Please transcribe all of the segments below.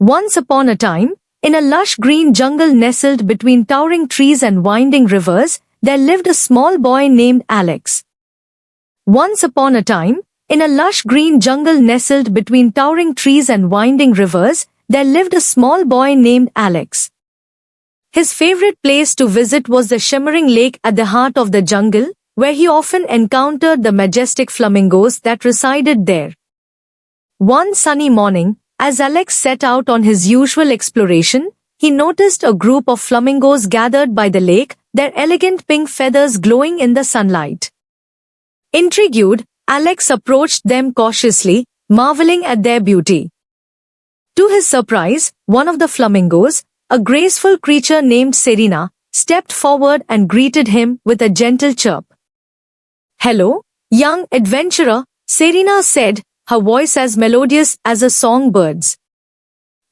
Once upon a time, in a lush green jungle nestled between towering trees and winding rivers, there lived a small boy named Alex. Once upon a time, in a lush green jungle nestled between towering trees and winding rivers, there lived a small boy named Alex. His favorite place to visit was the shimmering lake at the heart of the jungle, where he often encountered the majestic flamingos that resided there. One sunny morning, as Alex set out on his usual exploration, he noticed a group of flamingos gathered by the lake, their elegant pink feathers glowing in the sunlight. Intrigued, Alex approached them cautiously, marveling at their beauty. To his surprise, one of the flamingos, a graceful creature named Serena, stepped forward and greeted him with a gentle chirp. "Hello, young adventurer," Serena said, her voice as melodious as a songbird's.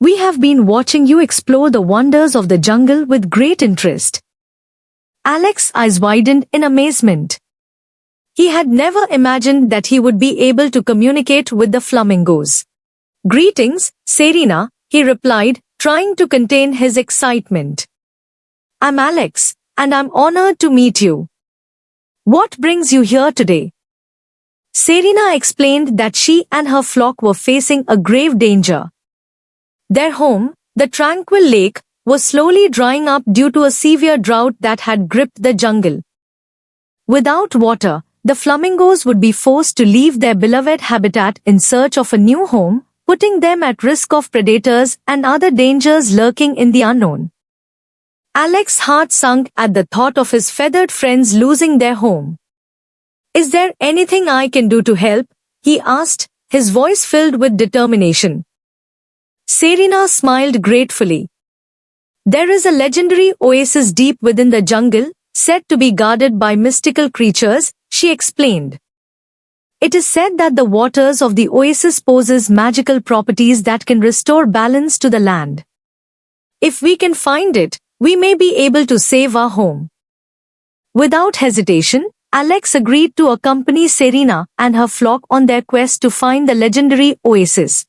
"We have been watching you explore the wonders of the jungle with great interest." Alex's eyes widened in amazement. He had never imagined that he would be able to communicate with the flamingos. "Greetings, Serena," he replied, trying to contain his excitement. "I'm Alex, and I'm honored to meet you. What brings you here today?" Serena explained that she and her flock were facing a grave danger. Their home, the tranquil lake, was slowly drying up due to a severe drought that had gripped the jungle. Without water, the flamingos would be forced to leave their beloved habitat in search of a new home, putting them at risk of predators and other dangers lurking in the unknown. Alex's heart sunk at the thought of his feathered friends losing their home. "Is there anything I can do to help?" he asked, his voice filled with determination. Serena smiled gratefully. "There is a legendary oasis deep within the jungle, said to be guarded by mystical creatures," she explained. "It is said that the waters of the oasis possess magical properties that can restore balance to the land. If we can find it, we may be able to save our home." Without hesitation, Alex agreed to accompany Serena and her flock on their quest to find the legendary oasis.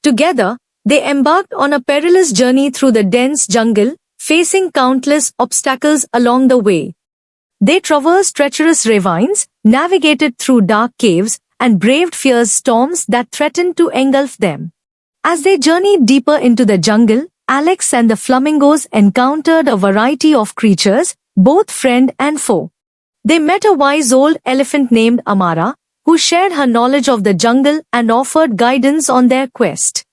Together, they embarked on a perilous journey through the dense jungle, facing countless obstacles along the way. They traversed treacherous ravines, navigated through dark caves, and braved fierce storms that threatened to engulf them. As they journeyed deeper into the jungle, Alex and the flamingos encountered a variety of creatures, both friend and foe. They met a wise old elephant named Amara, who shared her knowledge of the jungle and offered guidance on their quest.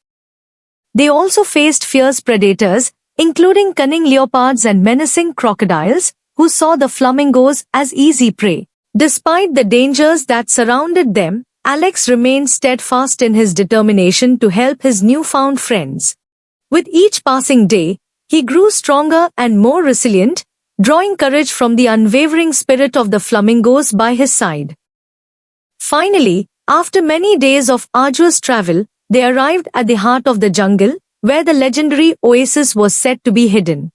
They also faced fierce predators, including cunning leopards and menacing crocodiles, who saw the flamingos as easy prey. Despite the dangers that surrounded them, Alex remained steadfast in his determination to help his newfound friends. With each passing day, he grew stronger and more resilient, drawing courage from the unwavering spirit of the flamingos by his side. Finally, after many days of arduous travel, they arrived at the heart of the jungle, where the legendary oasis was said to be hidden.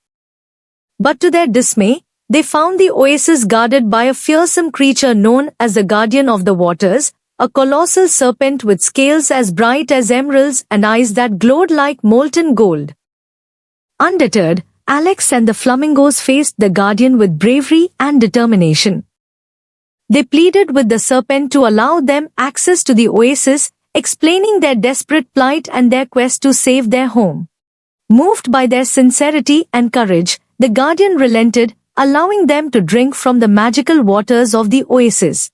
But to their dismay, they found the oasis guarded by a fearsome creature known as the Guardian of the Waters, a colossal serpent with scales as bright as emeralds and eyes that glowed like molten gold. Undeterred, Alex and the flamingos faced the Guardian with bravery and determination. They pleaded with the serpent to allow them access to the oasis, explaining their desperate plight and their quest to save their home. Moved by their sincerity and courage, the Guardian relented, allowing them to drink from the magical waters of the oasis.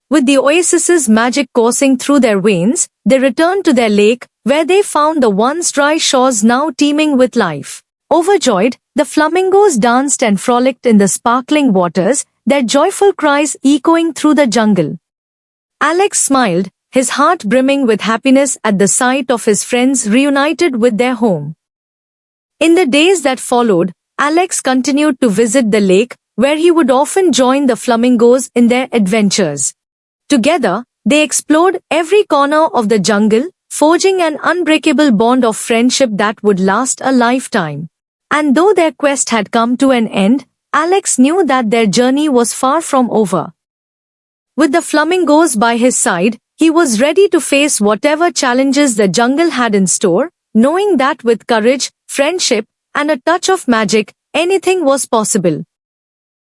With the oasis's magic coursing through their veins, they returned to their lake, where they found the once dry shores now teeming with life. Overjoyed, the flamingos danced and frolicked in the sparkling waters, their joyful cries echoing through the jungle. Alex smiled, his heart brimming with happiness at the sight of his friends reunited with their home. In the days that followed, Alex continued to visit the lake, where he would often join the flamingos in their adventures. Together, they explored every corner of the jungle, forging an unbreakable bond of friendship that would last a lifetime. And though their quest had come to an end, Alex knew that their journey was far from over. With the flamingos by his side, he was ready to face whatever challenges the jungle had in store, knowing that with courage, friendship, and a touch of magic, anything was possible.